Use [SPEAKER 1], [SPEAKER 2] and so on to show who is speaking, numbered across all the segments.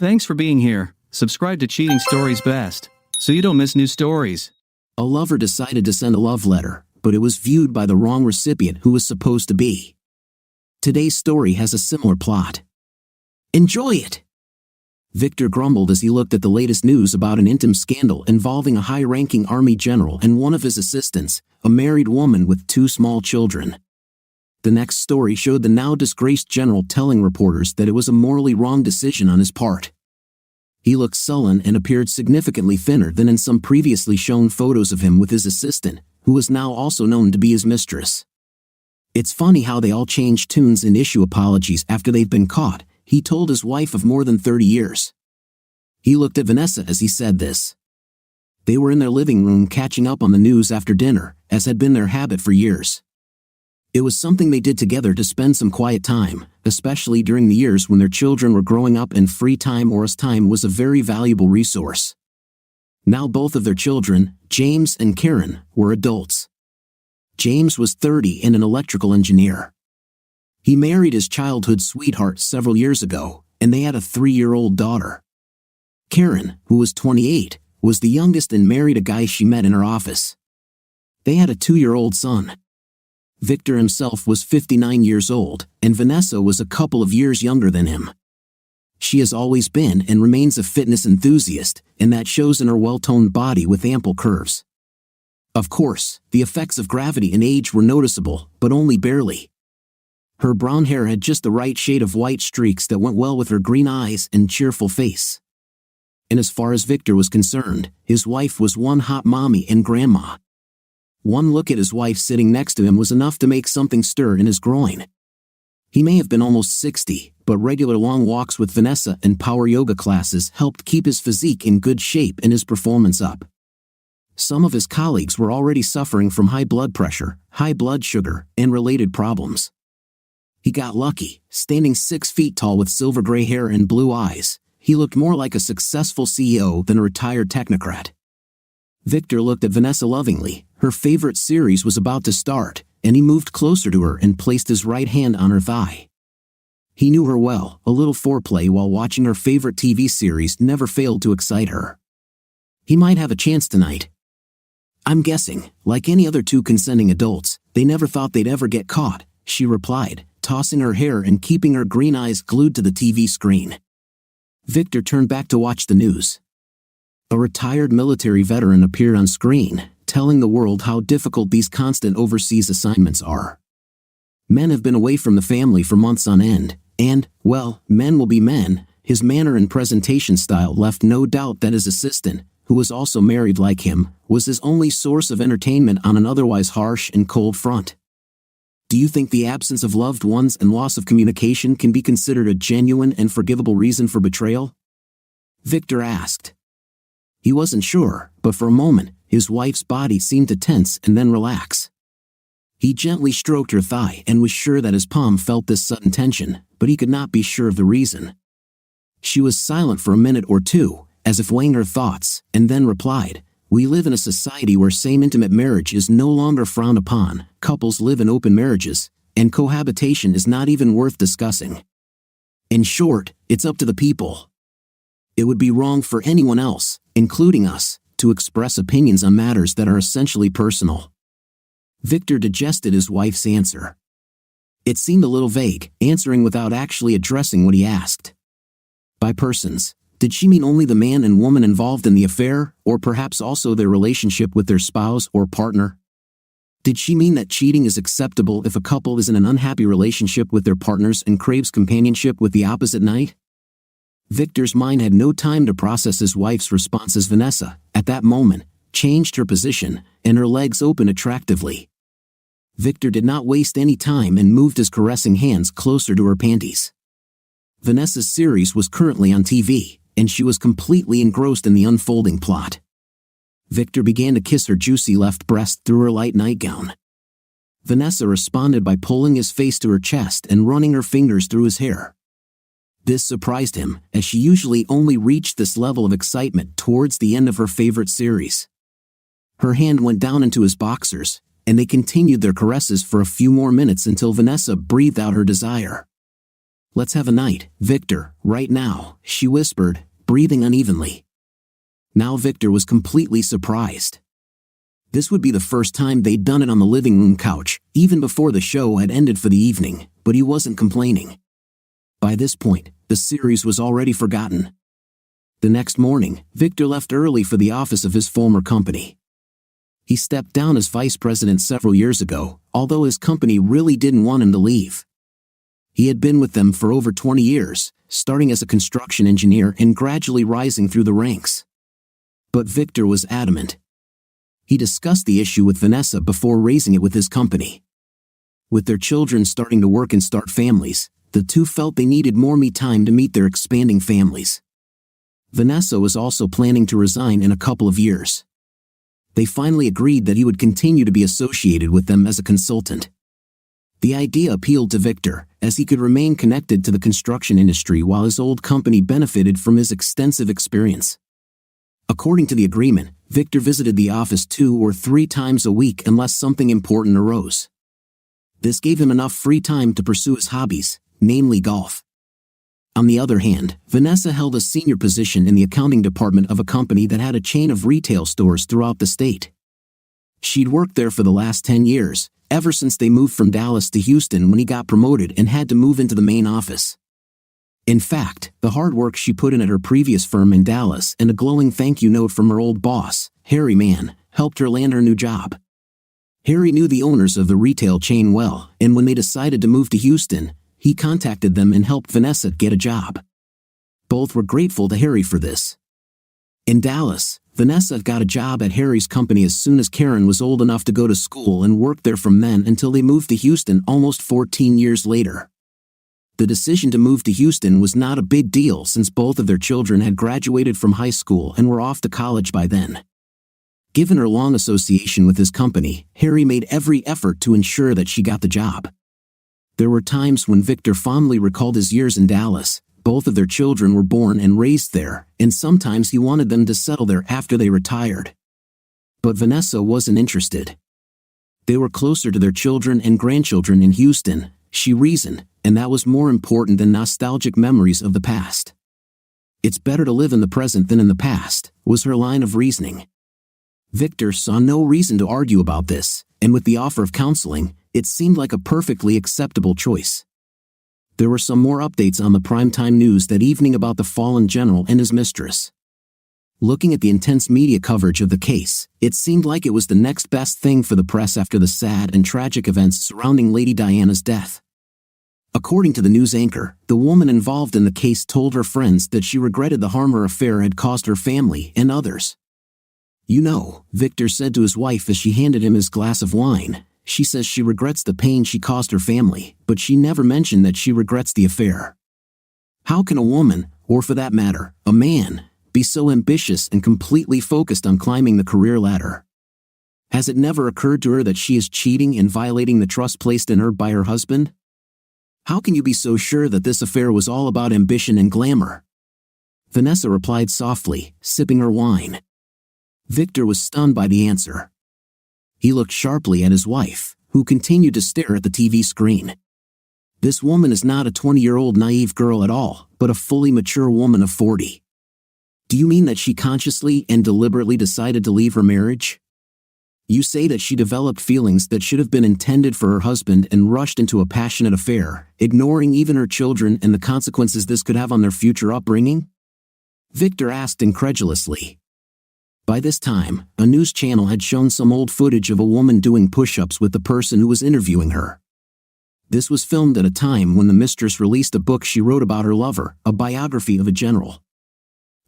[SPEAKER 1] Thanks for being here. Subscribe to Cheating Stories Best, so you don't miss new stories.
[SPEAKER 2] A lover decided to send a love letter, but it was viewed by the wrong recipient who was supposed to be. Today's story has a similar plot. Enjoy it! Victor grumbled as he looked at the latest news about an intimate scandal involving a high-ranking army general and one of his assistants, a married woman with 2 small children. The next story showed the now disgraced general telling reporters that it was a morally wrong decision on his part. He looked sullen and appeared significantly thinner than in some previously shown photos of him with his assistant, who was now also known to be his mistress. It's funny how they all change tunes and issue apologies after they've been caught, he told his wife of more than 30 years. He looked at Vanessa as he said this. They were in their living room catching up on the news after dinner, as had been their habit for years. It was something they did together to spend some quiet time, especially during the years when their children were growing up and free time or us time was a very valuable resource. Now both of their children, James and Karen, were adults. James was 30 and an electrical engineer. He married his childhood sweetheart several years ago, and they had a 3-year-old daughter. Karen, who was 28, was the youngest and married a guy she met in her office. They had a 2-year-old son. Victor himself was 59 years old, and Vanessa was a couple of years younger than him. She has always been and remains a fitness enthusiast, and that shows in her well-toned body with ample curves. Of course, the effects of gravity and age were noticeable, but only barely. Her brown hair had just the right shade of white streaks that went well with her green eyes and cheerful face. And as far as Victor was concerned, his wife was one hot mommy and grandma. One look at his wife sitting next to him was enough to make something stir in his groin. He may have been almost 60, but regular long walks with Vanessa and power yoga classes helped keep his physique in good shape and his performance up. Some of his colleagues were already suffering from high blood pressure, high blood sugar, and related problems. He got lucky, standing 6 feet tall with silver gray hair and blue eyes. He looked more like a successful CEO than a retired technocrat. Victor looked at Vanessa lovingly. Her favorite series was about to start, and he moved closer to her and placed his right hand on her thigh. He knew her well. A little foreplay while watching her favorite TV series never failed to excite her. He might have a chance tonight. I'm guessing, like any other 2 consenting adults, they never thought they'd ever get caught, she replied, tossing her hair and keeping her green eyes glued to the TV screen. Victor turned back to watch the news. A retired military veteran appeared on screen, telling the world how difficult these constant overseas assignments are. Men have been away from the family for months on end, and, well, men will be men. His manner and presentation style left no doubt that his assistant, who was also married like him, was his only source of entertainment on an otherwise harsh and cold front. Do you think the absence of loved ones and loss of communication can be considered a genuine and forgivable reason for betrayal? Victor asked. He wasn't sure, but for a moment, his wife's body seemed to tense and then relax. He gently stroked her thigh and was sure that his palm felt this sudden tension, but he could not be sure of the reason. She was silent for a minute or two, as if weighing her thoughts, and then replied, "We live in a society where same-intimate marriage is no longer frowned upon, couples live in open marriages, and cohabitation is not even worth discussing. In short, it's up to the people. It would be wrong for anyone else, including us, to express opinions on matters that are essentially personal." Victor digested his wife's answer. It seemed a little vague, answering without actually addressing what he asked. By persons, did she mean only the man and woman involved in the affair, or perhaps also their relationship with their spouse or partner? Did she mean that cheating is acceptable if a couple is in an unhappy relationship with their partners and craves companionship with the opposite night? Victor's mind had no time to process his wife's response as Vanessa, at that moment, changed her position, and her legs opened attractively. Victor did not waste any time and moved his caressing hands closer to her panties. Vanessa's series was currently on TV, and she was completely engrossed in the unfolding plot. Victor began to kiss her juicy left breast through her light nightgown. Vanessa responded by pulling his face to her chest and running her fingers through his hair. This surprised him, as she usually only reached this level of excitement towards the end of her favorite series. Her hand went down into his boxers, and they continued their caresses for a few more minutes until Vanessa breathed out her desire. "Let's have a night, Victor, right now," she whispered, breathing unevenly. Now Victor was completely surprised. This would be the first time they'd done it on the living room couch, even before the show had ended for the evening, but he wasn't complaining. By this point, the series was already forgotten. The next morning, Victor left early for the office of his former company. He stepped down as vice president several years ago, although his company really didn't want him to leave. He had been with them for over 20 years, starting as a construction engineer and gradually rising through the ranks. But Victor was adamant. He discussed the issue with Vanessa before raising it with his company. With their children starting to work and start families, the two felt they needed more me time to meet their expanding families. Vanessa was also planning to resign in a couple of years. They finally agreed that he would continue to be associated with them as a consultant. The idea appealed to Victor, as he could remain connected to the construction industry while his old company benefited from his extensive experience. According to the agreement, Victor visited the office 2 or 3 times a week unless something important arose. This gave him enough free time to pursue his hobbies, namely golf. On the other hand, Vanessa held a senior position in the accounting department of a company that had a chain of retail stores throughout the state. She'd worked there for the last 10 years, ever since they moved from Dallas to Houston when he got promoted and had to move into the main office. In fact, the hard work she put in at her previous firm in Dallas and a glowing thank you note from her old boss, Harry Mann, helped her land her new job. Harry knew the owners of the retail chain well, and when they decided to move to Houston, he contacted them and helped Vanessa get a job. Both were grateful to Harry for this. In Dallas, Vanessa got a job at Harry's company as soon as Karen was old enough to go to school and worked there from then until they moved to Houston almost 14 years later. The decision to move to Houston was not a big deal since both of their children had graduated from high school and were off to college by then. Given her long association with his company, Harry made every effort to ensure that she got the job. There were times when Victor fondly recalled his years in Dallas. Both of their children were born and raised there, and sometimes he wanted them to settle there after they retired. But Vanessa wasn't interested. They were closer to their children and grandchildren in Houston, she reasoned, and that was more important than nostalgic memories of the past. "It's better to live in the present than in the past," was her line of reasoning. Victor saw no reason to argue about this, and with the offer of counseling, it seemed like a perfectly acceptable choice. There were some more updates on the primetime news that evening about the fallen general and his mistress. Looking at the intense media coverage of the case, it seemed like it was the next best thing for the press after the sad and tragic events surrounding Lady Diana's death. According to the news anchor, the woman involved in the case told her friends that she regretted the harm her affair had caused her family and others. "You know," Victor said to his wife as she handed him his glass of wine, "she says she regrets the pain she caused her family, but she never mentioned that she regrets the affair." How can a woman, or for that matter, a man, be so ambitious and completely focused on climbing the career ladder? Has it never occurred to her that she is cheating and violating the trust placed in her by her husband? How can you be so sure that this affair was all about ambition and glamour? Vanessa replied softly, sipping her wine. Victor was stunned by the answer. He looked sharply at his wife, who continued to stare at the TV screen. This woman is not a 20-year-old naive girl at all, but a fully mature woman of 40. Do you mean that she consciously and deliberately decided to leave her marriage? You say that she developed feelings that should have been intended for her husband and rushed into a passionate affair, ignoring even her children and the consequences this could have on their future upbringing? Victor asked incredulously. By this time, a news channel had shown some old footage of a woman doing push-ups with the person who was interviewing her. This was filmed at a time when the mistress released a book she wrote about her lover, a biography of a general.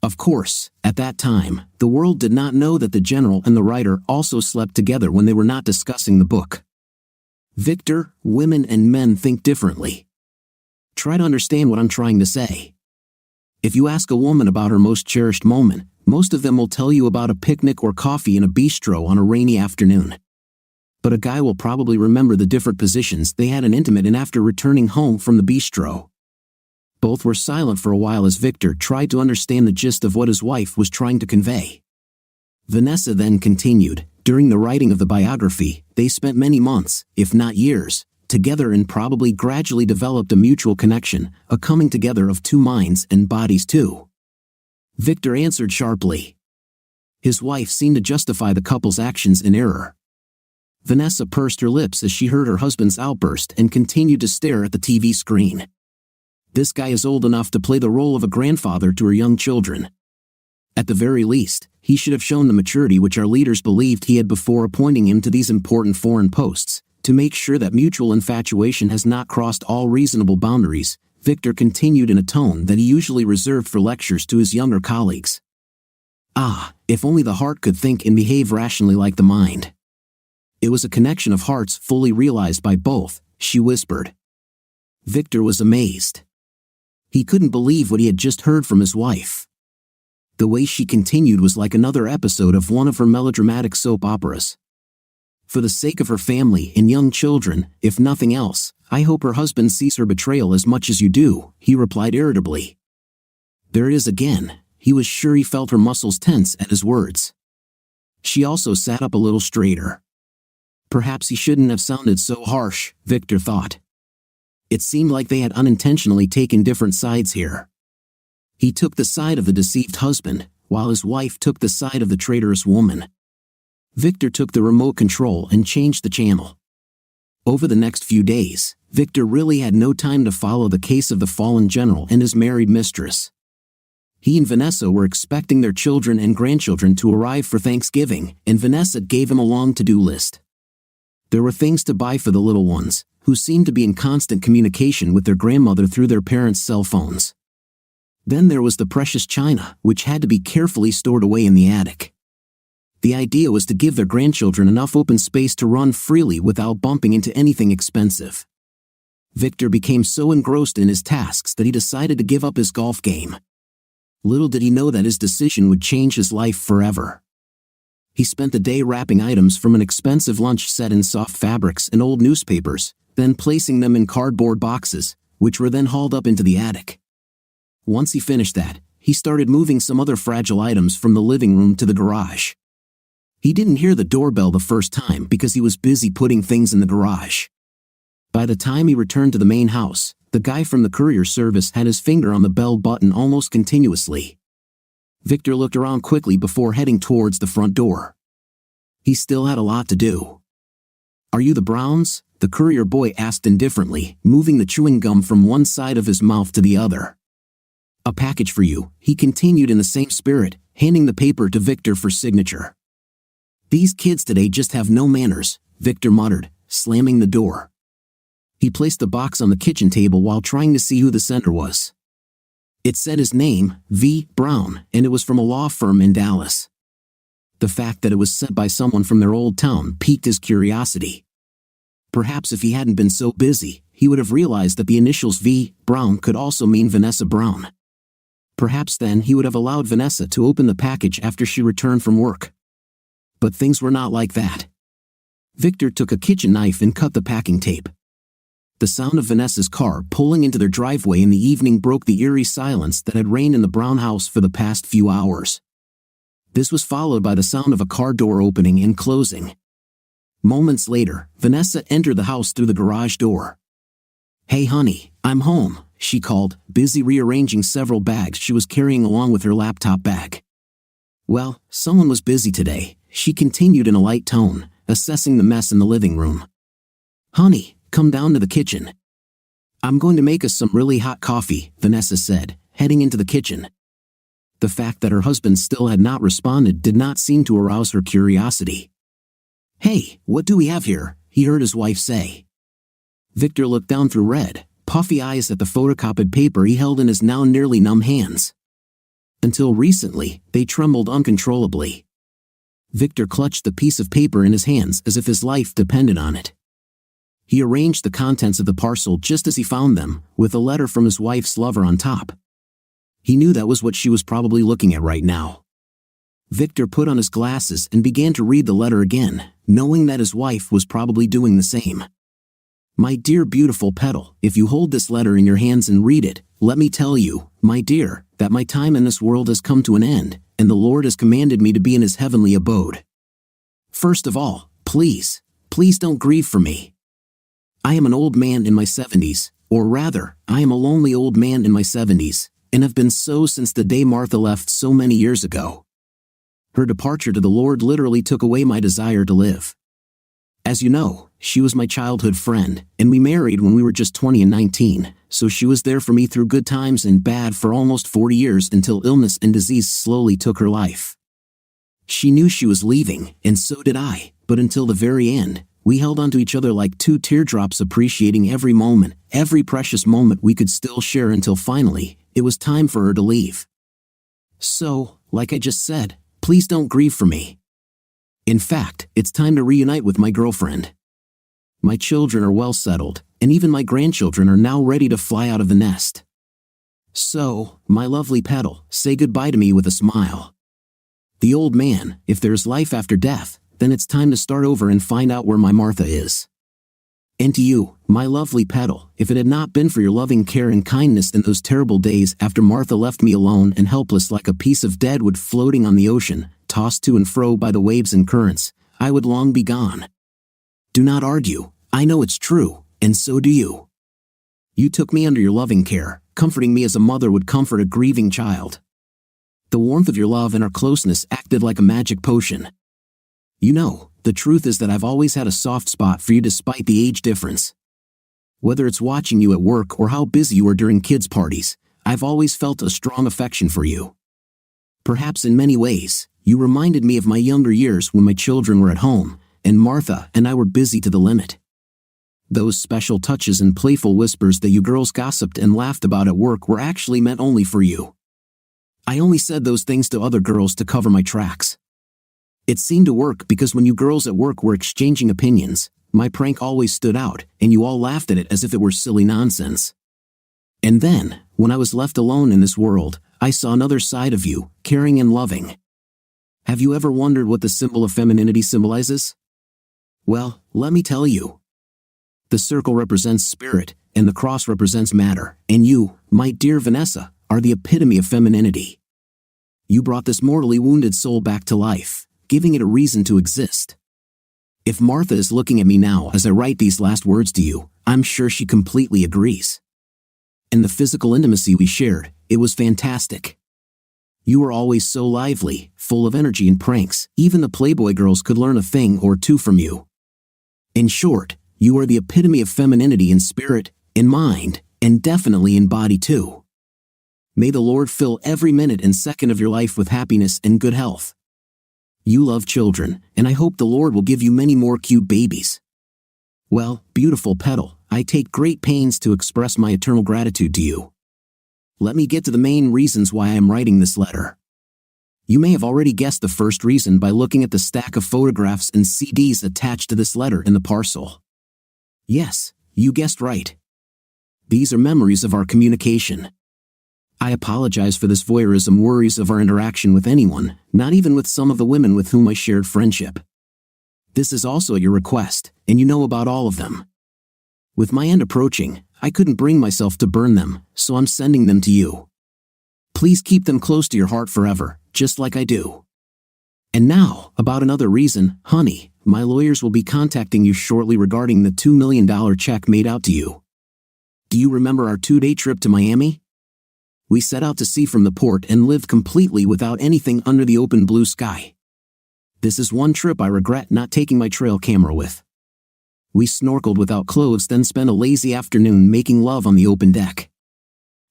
[SPEAKER 2] Of course, at that time, the world did not know that the general and the writer also slept together when they were not discussing the book. Victor, women and men think differently. Try to understand what I'm trying to say. If you ask a woman about her most cherished moment, most of them will tell you about a picnic or coffee in a bistro on a rainy afternoon. But a guy will probably remember the different positions they had an intimate in after returning home from the bistro. Both were silent for a while as Victor tried to understand the gist of what his wife was trying to convey. Vanessa then continued, during the writing of the biography, they spent many months, if not years, together and probably gradually developed a mutual connection, a coming together of two minds and bodies too. Victor answered sharply. His wife seemed to justify the couple's actions in error. Vanessa pursed her lips as she heard her husband's outburst and continued to stare at the TV screen. This guy is old enough to play the role of a grandfather to her young children. At the very least, he should have shown the maturity which our leaders believed he had before appointing him to these important foreign posts, to make sure that mutual infatuation has not crossed all reasonable boundaries. Victor continued in a tone that he usually reserved for lectures to his younger colleagues. Ah, if only the heart could think and behave rationally like the mind. It was a connection of hearts fully realized by both, she whispered. Victor was amazed. He couldn't believe what he had just heard from his wife. The way she continued was like another episode of one of her melodramatic soap operas. For the sake of her family and young children, if nothing else, I hope her husband sees her betrayal as much as you do, he replied irritably. There it is again. He was sure he felt her muscles tense at his words. She also sat up a little straighter. Perhaps he shouldn't have sounded so harsh, Victor thought. It seemed like they had unintentionally taken different sides here. He took the side of the deceived husband, while his wife took the side of the traitorous woman. Victor took the remote control and changed the channel. Over the next few days, Victor really had no time to follow the case of the fallen general and his married mistress. He and Vanessa were expecting their children and grandchildren to arrive for Thanksgiving, and Vanessa gave him a long to-do list. There were things to buy for the little ones, who seemed to be in constant communication with their grandmother through their parents' cell phones. Then there was the precious china, which had to be carefully stored away in the attic. The idea was to give their grandchildren enough open space to run freely without bumping into anything expensive. Victor became so engrossed in his tasks that he decided to give up his golf game. Little did he know that his decision would change his life forever. He spent the day wrapping items from an expensive lunch set in soft fabrics and old newspapers, then placing them in cardboard boxes, which were then hauled up into the attic. Once he finished that, he started moving some other fragile items from the living room to the garage. He didn't hear the doorbell the first time because he was busy putting things in the garage. By the time he returned to the main house, the guy from the courier service had his finger on the bell button almost continuously. Victor looked around quickly before heading towards the front door. He still had a lot to do. Are you the Browns? The courier boy asked indifferently, moving the chewing gum from one side of his mouth to the other. A package for you, he continued in the same spirit, handing the paper to Victor for signature. These kids today just have no manners, Victor muttered, slamming the door. He placed the box on the kitchen table while trying to see who the sender was. It said his name, V. Brown, and it was from a law firm in Dallas. The fact that it was sent by someone from their old town piqued his curiosity. Perhaps if he hadn't been so busy, he would have realized that the initials V. Brown could also mean Vanessa Brown. Perhaps then he would have allowed Vanessa to open the package after she returned from work. But things were not like that. Victor took a kitchen knife and cut the packing tape. The sound of Vanessa's car pulling into their driveway in the evening broke the eerie silence that had reigned in the Brown house for the past few hours. This was followed by the sound of a car door opening and closing. Moments later, Vanessa entered the house through the garage door. "Hey honey, I'm home," she called, busy rearranging several bags she was carrying along with her laptop bag. "Well, someone was busy today," she continued in a light tone, assessing the mess in the living room. "Honey, come down to the kitchen. I'm going to make us some really hot coffee," Vanessa said, heading into the kitchen. The fact that her husband still had not responded did not seem to arouse her curiosity. "Hey, what do we have here?" he heard his wife say. Victor looked down through red, puffy eyes at the photocopied paper he held in his now nearly numb hands. Until recently, they trembled uncontrollably. Victor clutched the piece of paper in his hands as if his life depended on it. He arranged the contents of the parcel just as he found them, with a letter from his wife's lover on top. He knew that was what she was probably looking at right now. Victor put on his glasses and began to read the letter again, knowing that his wife was probably doing the same. "My dear beautiful Petal, if you hold this letter in your hands and read it, let me tell you, my dear, that my time in this world has come to an end, and the Lord has commanded me to be in his heavenly abode. First of all, please don't grieve for me. I am an old man in my 70s, or rather, I am a lonely old man in my 70s, and have been so since the day Martha left so many years ago. Her departure to the Lord literally took away my desire to live. As you know, she was my childhood friend, and we married when we were just 20 and 19, so she was there for me through good times and bad for almost 40 years until illness and disease slowly took her life. She knew she was leaving, and so did I, but until the very end, we held onto each other like two teardrops, appreciating every moment, every precious moment we could still share until finally, it was time for her to leave. So, like I just said, please don't grieve for me. In fact, it's time to reunite with my girlfriend. My children are well settled, and even my grandchildren are now ready to fly out of the nest. So, my lovely Petal, say goodbye to me with a smile. The old man, if there's life after death, then it's time to start over and find out where my Martha is. And to you, my lovely Petal, if it had not been for your loving care and kindness in those terrible days after Martha left me alone and helpless like a piece of dead wood floating on the ocean, tossed to and fro by the waves and currents, I would long be gone. Do not argue, I know it's true, and so do you. You took me under your loving care, comforting me as a mother would comfort a grieving child. The warmth of your love and our closeness acted like a magic potion. You know, the truth is that I've always had a soft spot for you despite the age difference. Whether it's watching you at work or how busy you are during kids' parties, I've always felt a strong affection for you. Perhaps in many ways, you reminded me of my younger years when my children were at home, and Martha and I were busy to the limit. Those special touches and playful whispers that you girls gossiped and laughed about at work were actually meant only for you. I only said those things to other girls to cover my tracks. It seemed to work because when you girls at work were exchanging opinions, my prank always stood out, and you all laughed at it as if it were silly nonsense. And then, when I was left alone in this world, I saw another side of you, caring and loving. Have you ever wondered what the symbol of femininity symbolizes? Well, let me tell you. The circle represents spirit, and the cross represents matter, and you, my dear Vanessa, are the epitome of femininity. You brought this mortally wounded soul back to life, giving it a reason to exist. If Martha is looking at me now as I write these last words to you, I'm sure she completely agrees. And the physical intimacy we shared, it was fantastic. You were always so lively, full of energy and pranks, even the Playboy girls could learn a thing or two from you. In short, you are the epitome of femininity in spirit, in mind, and definitely in body too. May the Lord fill every minute and second of your life with happiness and good health. You love children, and I hope the Lord will give you many more cute babies. Well, beautiful Petal, I take great pains to express my eternal gratitude to you. Let me get to the main reasons why I am writing this letter. You may have already guessed the first reason by looking at the stack of photographs and CDs attached to this letter in the parcel. Yes, you guessed right. These are memories of our communication. I apologize for this voyeurism worries of our interaction with anyone, not even with some of the women with whom I shared friendship. This is also at your request, and you know about all of them. With my end approaching, I couldn't bring myself to burn them, so I'm sending them to you. Please keep them close to your heart forever, just like I do. And now, about another reason, honey, my lawyers will be contacting you shortly regarding the $2 million check made out to you. Do you remember our 2-day trip to Miami? We set out to sea from the port and lived completely without anything under the open blue sky. This is one trip I regret not taking my trail camera with. We snorkeled without clothes, then spent a lazy afternoon making love on the open deck.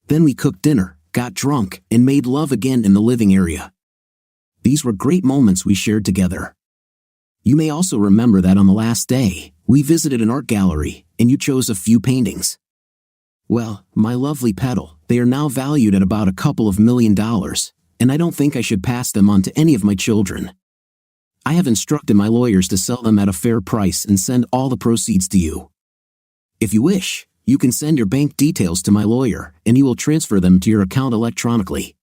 [SPEAKER 2] Then we cooked dinner, got drunk, and made love again in the living area. These were great moments we shared together. You may also remember that on the last day, we visited an art gallery, and you chose a few paintings. Well, my lovely Petal, they are now valued at about a couple of $1 million, and I don't think I should pass them on to any of my children. I have instructed my lawyers to sell them at a fair price and send all the proceeds to you. If you wish, you can send your bank details to my lawyer, and he will transfer them to your account electronically.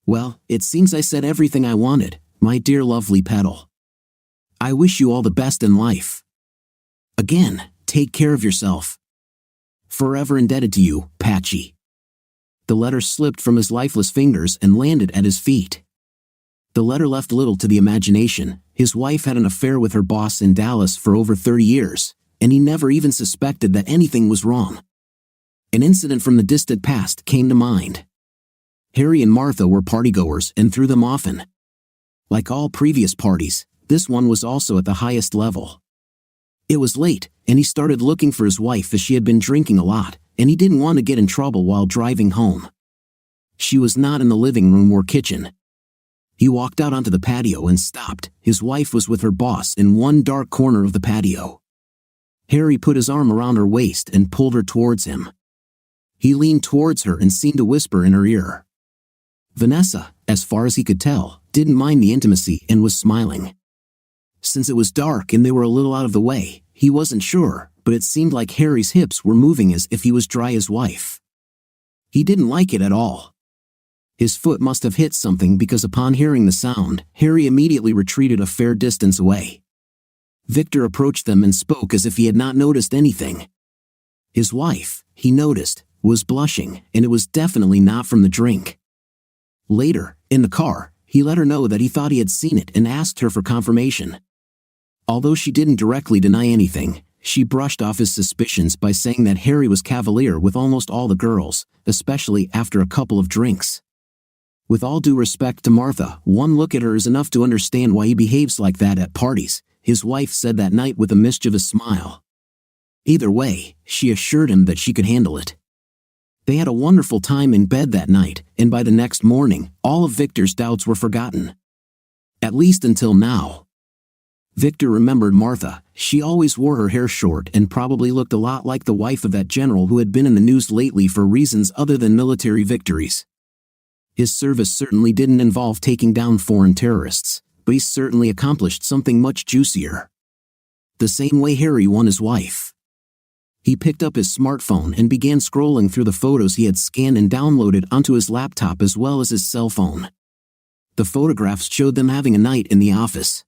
[SPEAKER 2] Well, it seems I said everything I wanted, my dear lovely Petal. I wish you all the best in life. Again, take care of yourself. Forever indebted to you, Patchy. The letter slipped from his lifeless fingers and landed at his feet. The letter left little to the imagination. His wife had an affair with her boss in Dallas for over 30 years, and he never even suspected that anything was wrong. An incident from the distant past came to mind. Harry and Martha were partygoers and threw them often. Like all previous parties, this one was also at the highest level. It was late, and he started looking for his wife as she had been drinking a lot, and he didn't want to get in trouble while driving home. She was not in the living room or kitchen. He walked out onto the patio and stopped. His wife was with her boss in one dark corner of the patio. Harry put his arm around her waist and pulled her towards him. He leaned towards her and seemed to whisper in her ear. Vanessa, as far as he could tell, didn't mind the intimacy and was smiling. Since it was dark and they were a little out of the way, he wasn't sure, but it seemed like Harry's hips were moving as if he was dry as wife. He didn't like it at all. His foot must have hit something because upon hearing the sound, Harry immediately retreated a fair distance away. Victor approached them and spoke as if he had not noticed anything. His wife, he noticed, was blushing, and it was definitely not from the drink. Later, in the car, he let her know that he thought he had seen it and asked her for confirmation. Although she didn't directly deny anything, she brushed off his suspicions by saying that Harry was cavalier with almost all the girls, especially after a couple of drinks. With all due respect to Martha, one look at her is enough to understand why he behaves like that at parties, his wife said that night with a mischievous smile. Either way, she assured him that she could handle it. They had a wonderful time in bed that night, and by the next morning, all of Victor's doubts were forgotten. At least until now. Victor remembered Martha. She always wore her hair short and probably looked a lot like the wife of that general who had been in the news lately for reasons other than military victories. His service certainly didn't involve taking down foreign terrorists, but he certainly accomplished something much juicier. The same way Harry won his wife. He picked up his smartphone and began scrolling through the photos he had scanned and downloaded onto his laptop as well as his cell phone. The photographs showed them having a night in the office.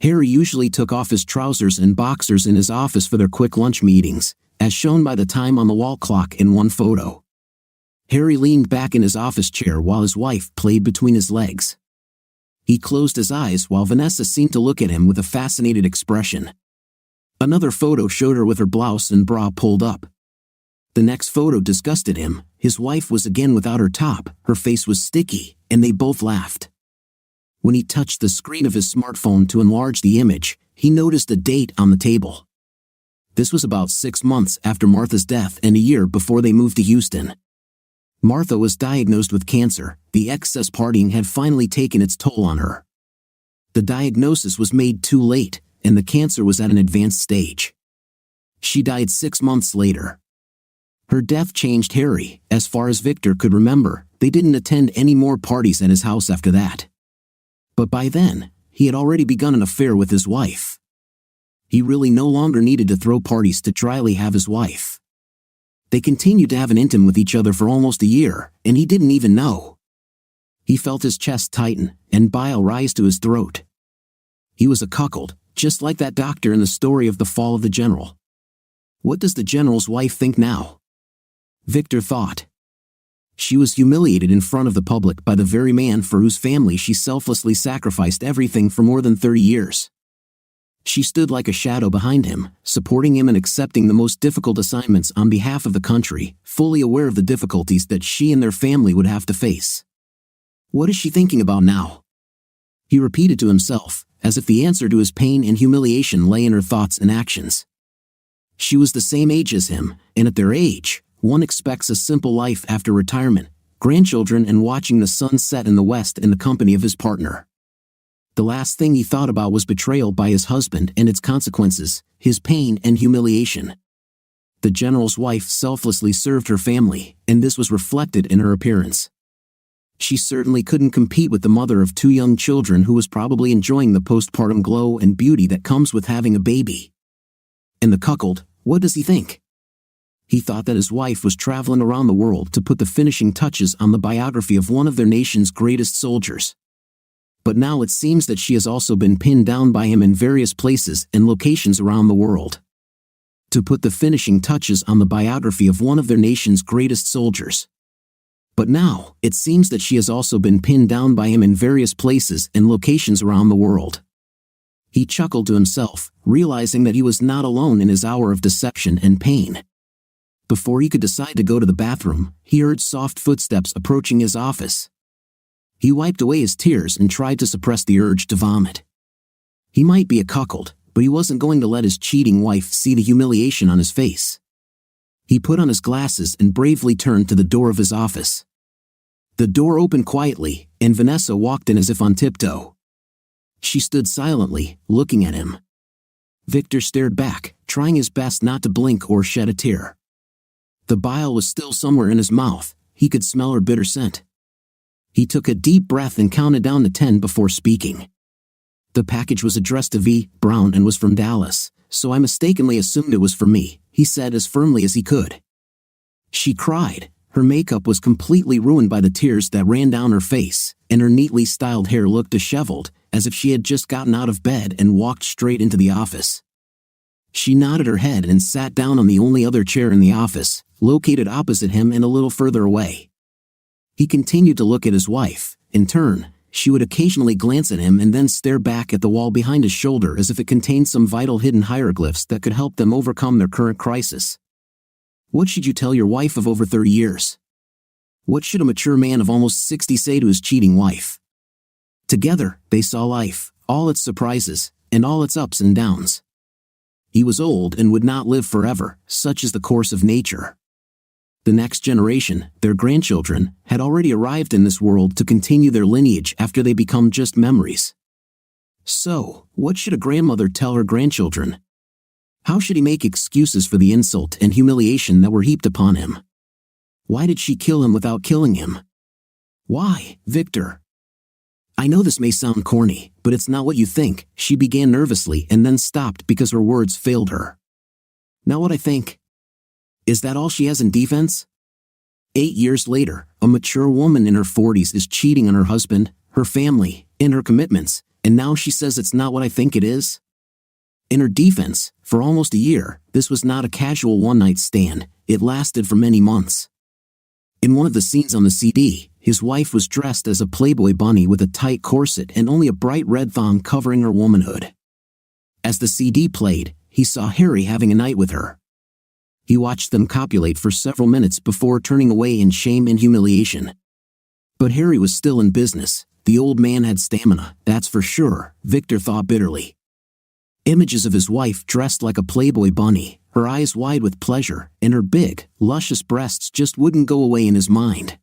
[SPEAKER 2] Harry usually took off his trousers and boxers in his office for their quick lunch meetings, as shown by the time on the wall clock in one photo. Harry leaned back in his office chair while his wife played between his legs. He closed his eyes while Vanessa seemed to look at him with a fascinated expression. Another photo showed her with her blouse and bra pulled up. The next photo disgusted him. His wife was again without her top, her face was sticky, and they both laughed. When he touched the screen of his smartphone to enlarge the image, he noticed a date on the table. This was about 6 months after Martha's death and a year before they moved to Houston. Martha was diagnosed with cancer. The excess partying had finally taken its toll on her. The diagnosis was made too late, and the cancer was at an advanced stage. She died 6 months later. Her death changed Harry. As far as Victor could remember, they didn't attend any more parties at his house after that. But by then, he had already begun an affair with his wife. He really no longer needed to throw parties to dryly have his wife. They continued to have an intim with each other for almost a year, and he didn't even know. He felt his chest tighten, and bile rise to his throat. He was a cuckold, just like that doctor in the story of the fall of the general. What does the general's wife think now? Victor thought. She was humiliated in front of the public by the very man for whose family she selflessly sacrificed everything for more than 30 years. She stood like a shadow behind him, supporting him and accepting the most difficult assignments on behalf of the country, fully aware of the difficulties that she and their family would have to face. What is she thinking about now? He repeated to himself, as if the answer to his pain and humiliation lay in her thoughts and actions. She was the same age as him, and at their age, one expects a simple life after retirement, grandchildren and watching the sun set in the west in the company of his partner. The last thing he thought about was betrayal by his husband and its consequences, his pain and humiliation. The general's wife selflessly served her family, and this was reflected in her appearance. She certainly couldn't compete with the mother of 2 young children who was probably enjoying the postpartum glow and beauty that comes with having a baby. And the cuckold, what does he think? He thought that his wife was traveling around the world to put the finishing touches on the biography of one of their nation's greatest soldiers. But now it seems that she has also been pinned down by him in various places and locations around the world. To put the finishing touches on the biography of one of their nation's greatest soldiers. But now, it seems that she has also been pinned down by him in various places and locations around the world. He chuckled to himself, realizing that he was not alone in his hour of deception and pain. Before he could decide to go to the bathroom, he heard soft footsteps approaching his office. He wiped away his tears and tried to suppress the urge to vomit. He might be a cuckold, but he wasn't going to let his cheating wife see the humiliation on his face. He put on his glasses and bravely turned to the door of his office. The door opened quietly, and Vanessa walked in as if on tiptoe. She stood silently, looking at him. Victor stared back, trying his best not to blink or shed a tear. The bile was still somewhere in his mouth. He could smell her bitter scent. He took a deep breath and counted down to 10 before speaking. The package was addressed to V. Brown and was from Dallas, so I mistakenly assumed it was for me, he said as firmly as he could. She cried. Her makeup was completely ruined by the tears that ran down her face, and her neatly styled hair looked disheveled, as if she had just gotten out of bed and walked straight into the office. She nodded her head and sat down on the only other chair in the office, located opposite him and a little further away. He continued to look at his wife. In turn, she would occasionally glance at him and then stare back at the wall behind his shoulder as if it contained some vital hidden hieroglyphs that could help them overcome their current crisis. What should you tell your wife of over 30 years? What should a mature man of almost 60 say to his cheating wife? Together, they saw life, all its surprises, and all its ups and downs. He was old and would not live forever, such is the course of nature. The next generation, their grandchildren, had already arrived in this world to continue their lineage after they become just memories. So, what should a grandmother tell her grandchildren? How should he make excuses for the insult and humiliation that were heaped upon him? Why did she kill him without killing him? Why, Victor? I know this may sound corny, but it's not what you think, she began nervously and then stopped because her words failed her. Not what I think. Is that all she has in defense? 8 years later, a mature woman in her 40s is cheating on her husband, her family, and her commitments, and now she says it's not what I think it is? In her defense, for almost a year, this was not a casual one-night stand, it lasted for many months. In one of the scenes on the CD, his wife was dressed as a Playboy bunny with a tight corset and only a bright red thong covering her womanhood. As the CD played, he saw Harry having a night with her. He watched them copulate for several minutes before turning away in shame and humiliation. But Harry was still in business. The old man had stamina, that's for sure, Victor thought bitterly. Images of his wife dressed like a Playboy bunny, her eyes wide with pleasure, and her big, luscious breasts just wouldn't go away in his mind.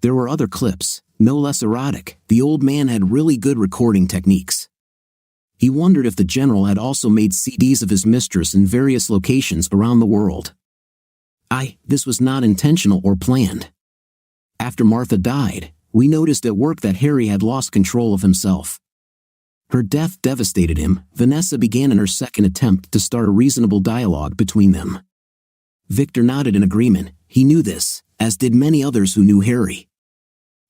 [SPEAKER 2] There were other clips, no less erotic. The old man had really good recording techniques. He wondered if the general had also made CDs of his mistress in various locations around the world. This was not intentional or planned. After Martha died, we noticed at work that Harry had lost control of himself. Her death devastated him. Vanessa began in her second attempt to start a reasonable dialogue between them. Victor nodded in agreement. He knew this, as did many others who knew Harry.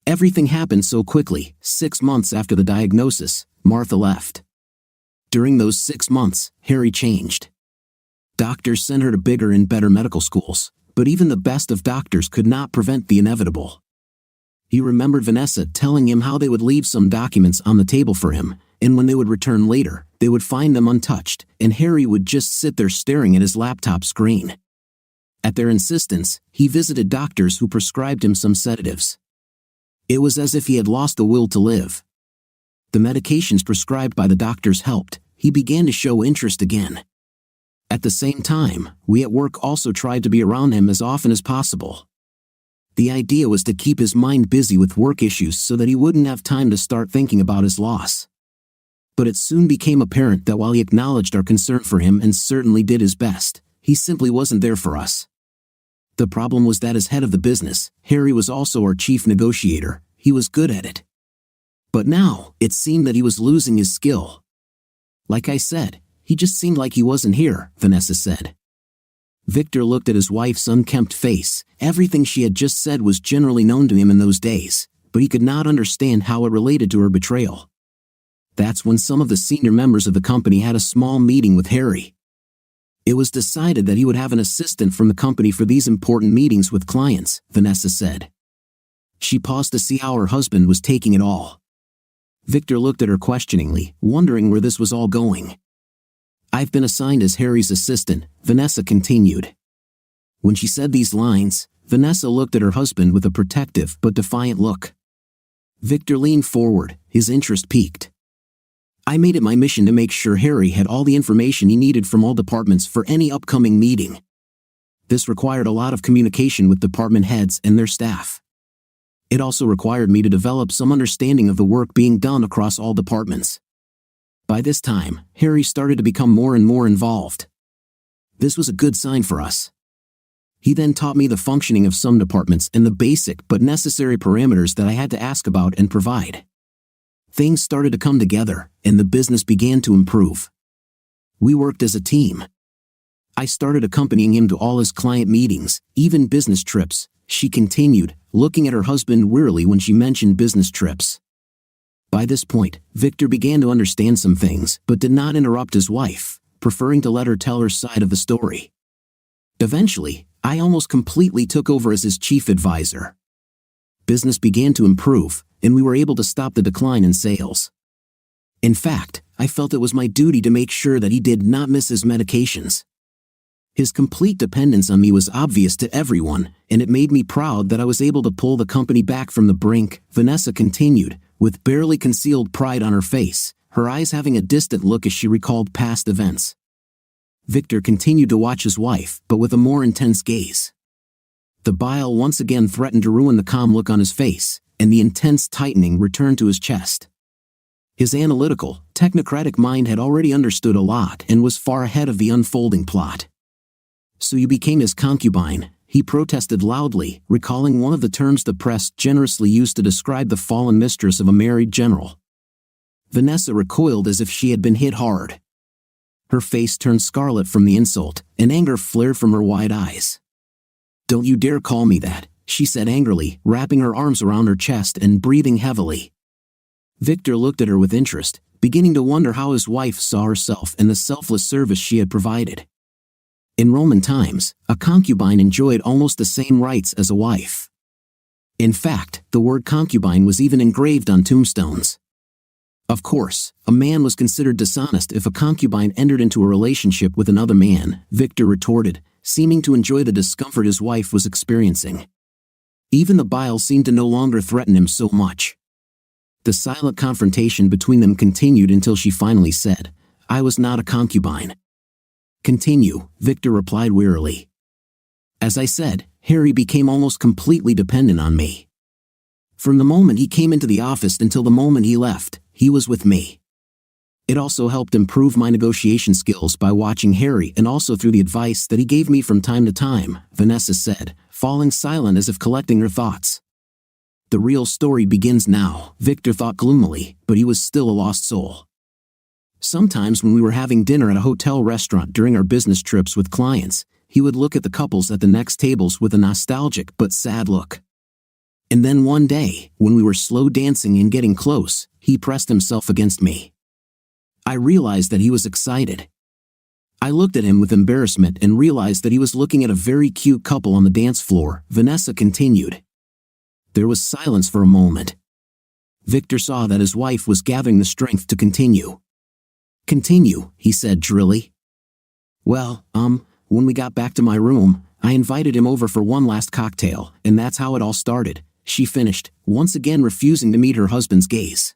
[SPEAKER 2] Everything happened so quickly. 6 months after the diagnosis, Martha left. During those 6 months, Harry changed. Doctors sent her to bigger and better medical schools, but even the best of doctors could not prevent the inevitable. He remembered Vanessa telling him how they would leave some documents on the table for him, and when they would return later, they would find them untouched, and Harry would just sit there staring at his laptop screen. At their insistence, he visited doctors who prescribed him some sedatives. It was as if he had lost the will to live. The medications prescribed by the doctors helped. He began to show interest again. At the same time, we at work also tried to be around him as often as possible. The idea was to keep his mind busy with work issues so that he wouldn't have time to start thinking about his loss. But it soon became apparent that while he acknowledged our concern for him and certainly did his best, he simply wasn't there for us. The problem was that as head of the business, Harry was also our chief negotiator. He was good at it. But now, it seemed that he was losing his skill. Like I said, he just seemed like he wasn't here, Vanessa said. Victor looked at his wife's unkempt face. Everything she had just said was generally known to him in those days, but he could not understand how it related to her betrayal. That's when some of the senior members of the company had a small meeting with Harry. It was decided that he would have an assistant from the company for these important meetings with clients, Vanessa said. She paused to see how her husband was taking it all. Victor looked at her questioningly, wondering where this was all going. "I've been assigned as Harry's assistant," Vanessa continued. When she said these lines, Vanessa looked at her husband with a protective but defiant look. Victor leaned forward, his interest piqued. "I made it my mission to make sure Harry had all the information he needed from all departments for any upcoming meeting. This required a lot of communication with department heads and their staff. It also required me to develop some understanding of the work being done across all departments." By this time, Harry started to become more and more involved. This was a good sign for us. He then taught me the functioning of some departments and the basic but necessary parameters that I had to ask about and provide. Things started to come together, and the business began to improve. We worked as a team. I started accompanying him to all his client meetings, even business trips, she continued, looking at her husband wearily when she mentioned business trips. By this point, Victor began to understand some things, but did not interrupt his wife, preferring to let her tell her side of the story. Eventually, I almost completely took over as his chief advisor. Business began to improve, and we were able to stop the decline in sales. In fact, I felt it was my duty to make sure that he did not miss his medications. His complete dependence on me was obvious to everyone, and it made me proud that I was able to pull the company back from the brink, Vanessa continued, with barely concealed pride on her face, her eyes having a distant look as she recalled past events. Victor continued to watch his wife, but with a more intense gaze. The bile once again threatened to ruin the calm look on his face, and the intense tightening returned to his chest. His analytical, technocratic mind had already understood a lot and was far ahead of the unfolding plot. "So you became his concubine," he protested loudly, recalling one of the terms the press generously used to describe the fallen mistress of a married general. Vanessa recoiled as if she had been hit hard. Her face turned scarlet from the insult, and anger flared from her wide eyes. "Don't you dare call me that," she said angrily, wrapping her arms around her chest and breathing heavily. Victor looked at her with interest, beginning to wonder how his wife saw herself and the selfless service she had provided. In Roman times, a concubine enjoyed almost the same rights as a wife. In fact, the word concubine was even engraved on tombstones. Of course, a man was considered dishonest if a concubine entered into a relationship with another man, Victor retorted, seeming to enjoy the discomfort his wife was experiencing. Even the bile seemed to no longer threaten him so much. The silent confrontation between them continued until she finally said, "I was not a concubine." "Continue," Victor replied wearily. "As I said, Harry became almost completely dependent on me. From the moment he came into the office until the moment he left, he was with me. It also helped improve my negotiation skills by watching Harry and also through the advice that he gave me from time to time," Vanessa said, falling silent as if collecting her thoughts. "The real story begins now," Victor thought gloomily, but he was still a lost soul. Sometimes when we were having dinner at a hotel restaurant during our business trips with clients, he would look at the couples at the next tables with a nostalgic but sad look. And then one day, when we were slow dancing and getting close, he pressed himself against me. I realized that he was excited. I looked at him with embarrassment and realized that he was looking at a very cute couple on the dance floor, Vanessa continued. There was silence for a moment. Victor saw that his wife was gathering the strength to continue. "Continue," he said drily. "Well, when we got back to my room, I invited him over for one last cocktail, and that's how it all started," she finished, once again refusing to meet her husband's gaze.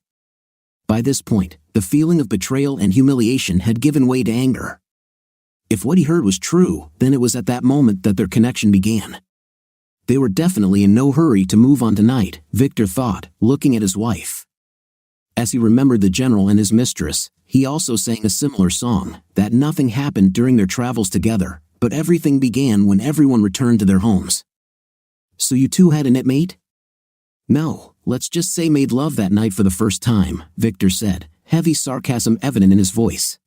[SPEAKER 2] By this point, the feeling of betrayal and humiliation had given way to anger. If what he heard was true, then it was at that moment that their connection began. They were definitely in no hurry to move on tonight, Victor thought, looking at his wife. As he remembered the general and his mistress, he also sang a similar song, that nothing happened during their travels together, but everything began when everyone returned to their homes. "So you two had a knitmate?" "No, let's just say made love that night for the first time," Victor said, heavy sarcasm evident in his voice.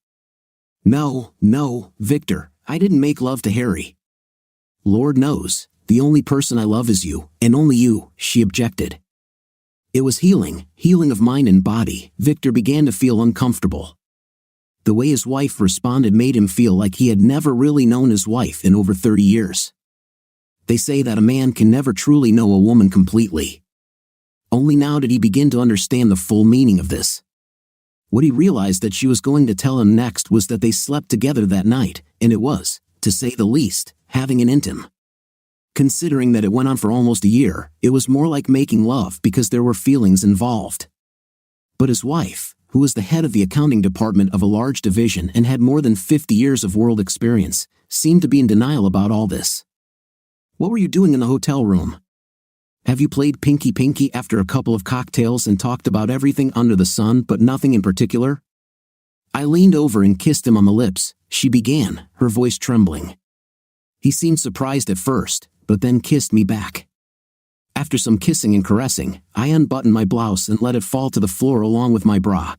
[SPEAKER 2] No, Victor, I didn't make love to Harry." "Lord knows, the only person I love is you, and only you," she objected. It was healing of mind and body. Victor began to feel uncomfortable. The way his wife responded made him feel like he had never really known his wife in over 30 years. They say that a man can never truly know a woman completely. Only now did he begin to understand the full meaning of this. What he realized that she was going to tell him next was that they slept together that night, and it was, to say the least, having an intim. Considering that it went on for almost a year, it was more like making love because there were feelings involved. But his wife, who was the head of the accounting department of a large division and had more than 50 years of world experience, seemed to be in denial about all this. "What were you doing in the hotel room? Have you played pinky after a couple of cocktails and talked about everything under the sun but nothing in particular?" I leaned over and kissed him on the lips, she began, her voice trembling. He seemed surprised at first, but then kissed me back. After some kissing and caressing, I unbuttoned my blouse and let it fall to the floor along with my bra.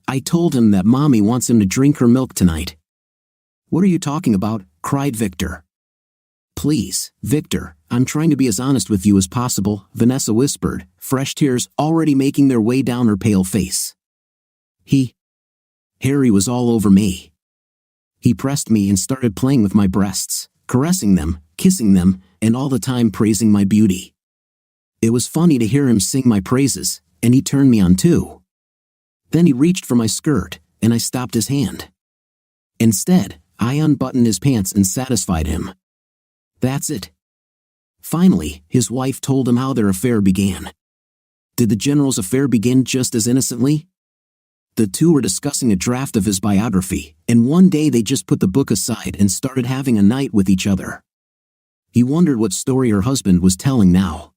[SPEAKER 2] I told him that Mommy wants him to drink her milk tonight. "What are you talking about?" cried Victor. "Please, Victor, I'm trying to be as honest with you as possible," Vanessa whispered, fresh tears already making their way down her pale face. Harry was all over me. He pressed me and started playing with my breasts, caressing them, kissing them, and all the time praising my beauty. It was funny to hear him sing my praises, and he turned me on too. Then he reached for my skirt, and I stopped his hand. Instead, I unbuttoned his pants and satisfied him. That's it. Finally, his wife told him how their affair began. Did the general's affair begin just as innocently? The two were discussing a draft of his biography, and one day they just put the book aside and started having a night with each other. He wondered what story her husband was telling now.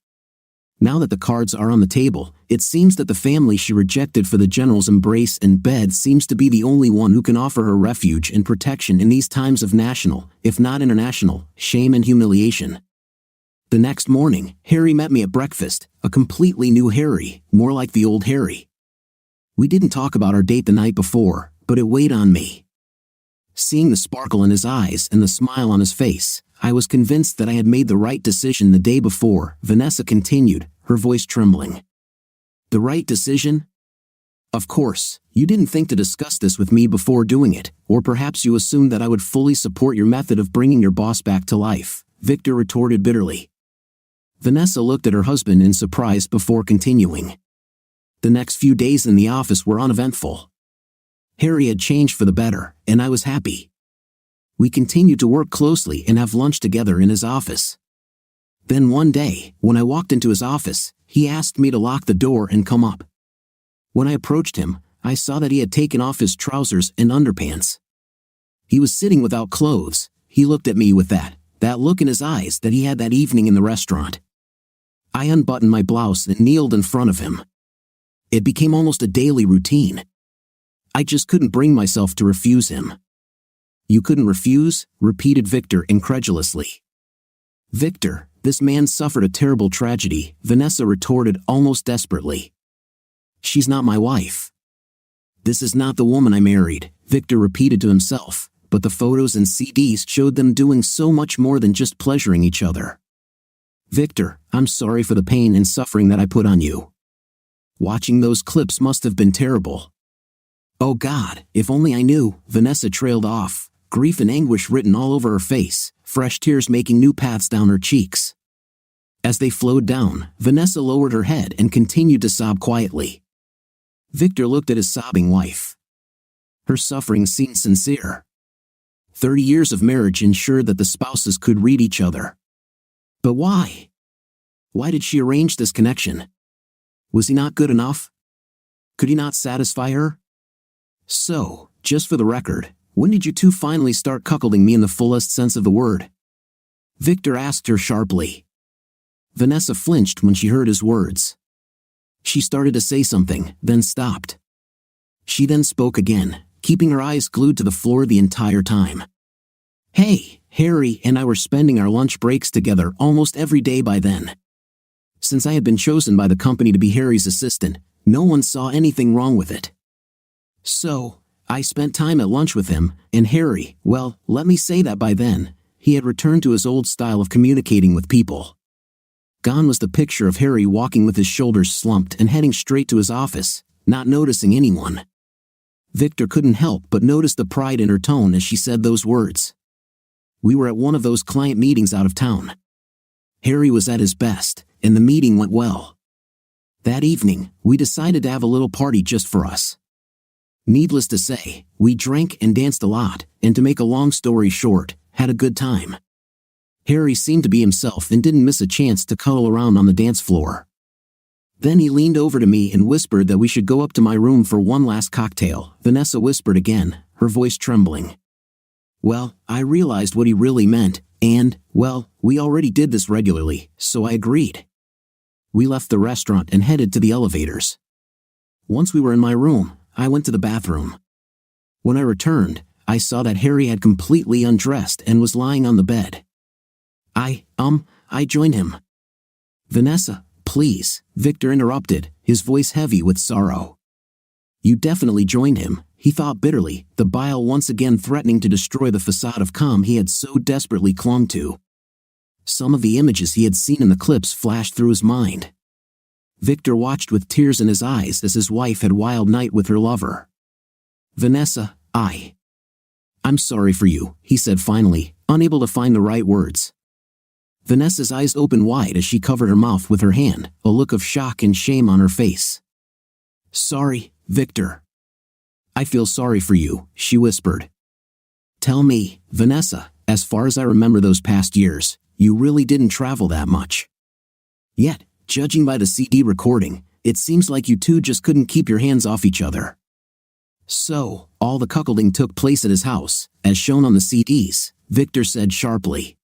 [SPEAKER 2] Now that the cards are on the table, it seems that the family she rejected for the general's embrace and bed seems to be the only one who can offer her refuge and protection in these times of national, if not international, shame and humiliation. The next morning, Harry met me at breakfast, a completely new Harry, more like the old Harry. We didn't talk about our date the night before, but it weighed on me. Seeing the sparkle in his eyes and the smile on his face, I was convinced that I had made the right decision the day before, Vanessa continued, her voice trembling. The right decision? Of course, you didn't think to discuss this with me before doing it, or perhaps you assumed that I would fully support your method of bringing your boss back to life, Victor retorted bitterly. Vanessa looked at her husband in surprise before continuing. The next few days in the office were uneventful. Harry had changed for the better, and I was happy. We continued to work closely and have lunch together in his office. Then one day, when I walked into his office, he asked me to lock the door and come up. When I approached him, I saw that he had taken off his trousers and underpants. He was sitting without clothes. He looked at me with that look in his eyes that he had that evening in the restaurant. I unbuttoned my blouse and kneeled in front of him. It became almost a daily routine. I just couldn't bring myself to refuse him. "You couldn't refuse?" repeated Victor incredulously. "Victor, this man suffered a terrible tragedy," Vanessa retorted almost desperately. "She's not my wife." "This is not the woman I married," Victor repeated to himself, but the photos and CDs showed them doing so much more than just pleasuring each other. "Victor, I'm sorry for the pain and suffering that I put on you. Watching those clips must have been terrible." "Oh God, if only I knew," Vanessa trailed off, grief and anguish written all over her face, fresh tears making new paths down her cheeks. As they flowed down, Vanessa lowered her head and continued to sob quietly. Victor looked at his sobbing wife. Her suffering seemed sincere. 30 years of marriage ensured that the spouses could read each other. But why? Why did she arrange this connection? Was he not good enough? Could he not satisfy her? So, just for the record, when did you two finally start cuckolding me in the fullest sense of the word? Victor asked her sharply. Vanessa flinched when she heard his words. She started to say something, then stopped. She then spoke again, keeping her eyes glued to the floor the entire time. "Hey, Harry and I were spending our lunch breaks together almost every day by then. Since I had been chosen by the company to be Harry's assistant, no one saw anything wrong with it. So, I spent time at lunch with him, and Harry, well, let me say that by then, he had returned to his old style of communicating with people. Gone was the picture of Harry walking with his shoulders slumped and heading straight to his office, not noticing anyone. Victor couldn't help but notice the pride in her tone as she said those words. We were at one of those client meetings out of town. Harry was at his best, and the meeting went well. That evening, we decided to have a little party just for us. Needless to say, we drank and danced a lot, and to make a long story short, had a good time. Harry seemed to be himself and didn't miss a chance to cuddle around on the dance floor. Then he leaned over to me and whispered that we should go up to my room for one last cocktail. Vanessa whispered again, her voice trembling. Well, I realized what he really meant, and, well, we already did this regularly, so I agreed. We left the restaurant and headed to the elevators. Once we were in my room, I went to the bathroom. When I returned, I saw that Harry had completely undressed and was lying on the bed. I joined him. Vanessa, please, Victor interrupted, his voice heavy with sorrow. You definitely joined him, he thought bitterly, the bile once again threatening to destroy the facade of calm he had so desperately clung to. Some of the images he had seen in the clips flashed through his mind. Victor watched with tears in his eyes as his wife had wild night with her lover. Vanessa, I'm sorry for you, he said finally, unable to find the right words. Vanessa's eyes opened wide as she covered her mouth with her hand, a look of shock and shame on her face. Sorry, Victor. I feel sorry for you, she whispered. Tell me, Vanessa, as far as I remember those past years, you really didn't travel that much. Yet, judging by the CD recording, it seems like you two just couldn't keep your hands off each other. So, all the cuckolding took place at his house, as shown on the CDs, Victor said sharply.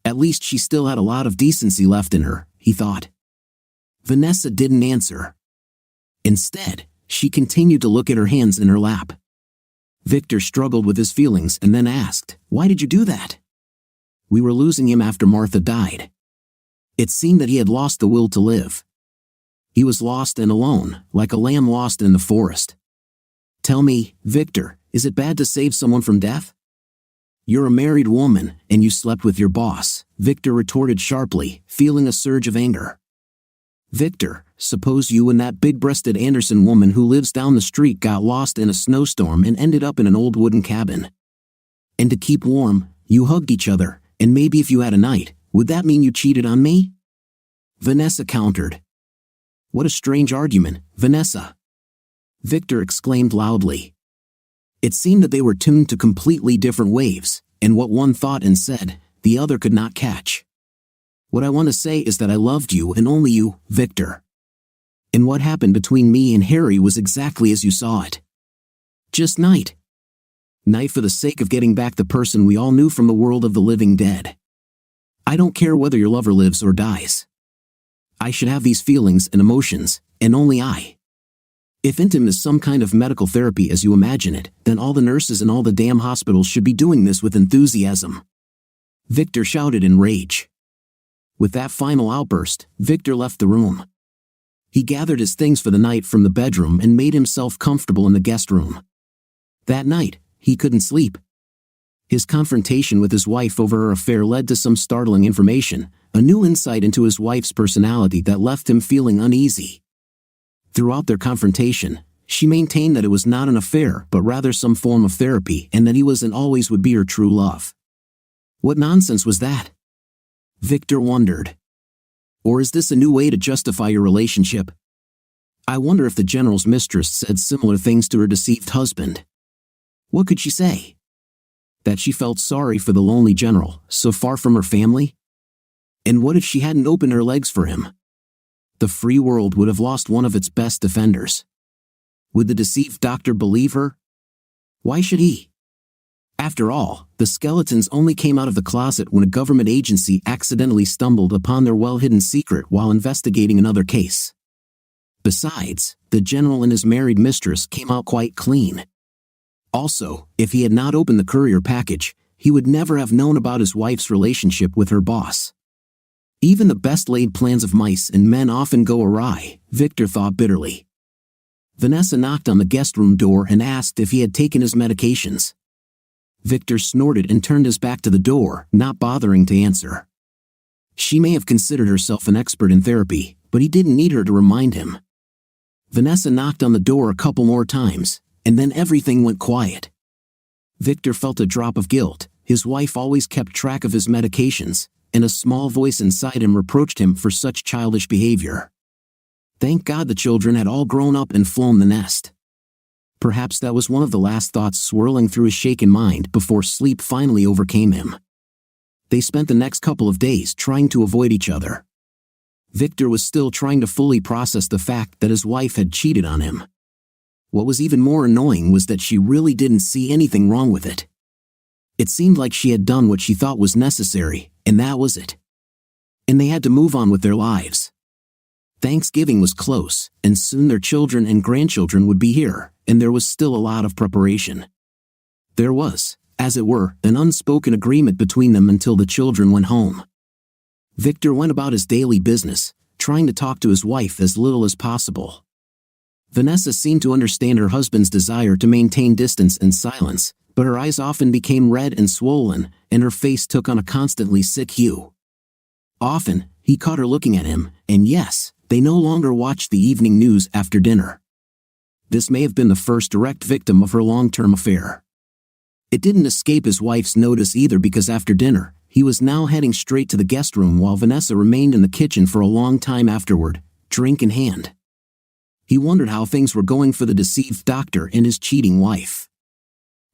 [SPEAKER 2] At least she still had a lot of decency left in her, he thought. Vanessa didn't answer. Instead, she continued to look at her hands in her lap. Victor struggled with his feelings and then asked, Why did you do that? We were losing him after Martha died. It seemed that he had lost the will to live. He was lost and alone, like a lamb lost in the forest. Tell me, Victor, is it bad to save someone from death? You're a married woman, and you slept with your boss, Victor retorted sharply, feeling a surge of anger. Victor, suppose you and that big-breasted Anderson woman who lives down the street got lost in a snowstorm and ended up in an old wooden cabin. And to keep warm, you hugged each other, and maybe if you had a night, would that mean you cheated on me? Vanessa countered. What a strange argument, Vanessa. Victor exclaimed loudly. It seemed that they were tuned to completely different waves, and what one thought and said, the other could not catch. What I want to say is that I loved you and only you, Victor. And what happened between me and Harry was exactly as you saw it. Just night. Night for the sake of getting back the person we all knew from the world of the living dead. I don't care whether your lover lives or dies. I should have these feelings and emotions, and only I. If intim is some kind of medical therapy as you imagine it, then all the nurses in all the damn hospitals should be doing this with enthusiasm. Victor shouted in rage. With that final outburst, Victor left the room. He gathered his things for the night from the bedroom and made himself comfortable in the guest room. That night, he couldn't sleep. His confrontation with his wife over her affair led to some startling information, a new insight into his wife's personality that left him feeling uneasy. Throughout their confrontation, she maintained that it was not an affair but rather some form of therapy and that he was and always would be her true love. What nonsense was that? Victor wondered. Or is this a new way to justify your relationship? I wonder if the general's mistress said similar things to her deceived husband. What could she say? That she felt sorry for the lonely general, so far from her family? And what if she hadn't opened her legs for him? The free world would have lost one of its best defenders. Would the deceived doctor believe her? Why should he? After all, the skeletons only came out of the closet when a government agency accidentally stumbled upon their well-hidden secret while investigating another case. Besides, the general and his married mistress came out quite clean. Also, if he had not opened the courier package, he would never have known about his wife's relationship with her boss. Even the best-laid plans of mice and men often go awry, Victor thought bitterly. Vanessa knocked on the guest room door and asked if he had taken his medications. Victor snorted and turned his back to the door, not bothering to answer. She may have considered herself an expert in therapy, but he didn't need her to remind him. Vanessa knocked on the door a couple more times, and then everything went quiet. Victor felt a drop of guilt. His wife always kept track of his medications, and a small voice inside him reproached him for such childish behavior. Thank God the children had all grown up and flown the nest. Perhaps that was one of the last thoughts swirling through his shaken mind before sleep finally overcame him. They spent the next couple of days trying to avoid each other. Victor was still trying to fully process the fact that his wife had cheated on him. What was even more annoying was that she really didn't see anything wrong with it. It seemed like she had done what she thought was necessary, and that was it. And they had to move on with their lives. Thanksgiving was close, and soon their children and grandchildren would be here, and there was still a lot of preparation. There was, as it were, an unspoken agreement between them until the children went home. Victor went about his daily business, trying to talk to his wife as little as possible. Vanessa seemed to understand her husband's desire to maintain distance and silence, but her eyes often became red and swollen, and her face took on a constantly sick hue. Often, he caught her looking at him, and yes, they no longer watched the evening news after dinner. This may have been the first direct victim of her long-term affair. It didn't escape his wife's notice either because after dinner, he was now heading straight to the guest room while Vanessa remained in the kitchen for a long time afterward, drink in hand. He wondered how things were going for the deceived doctor and his cheating wife.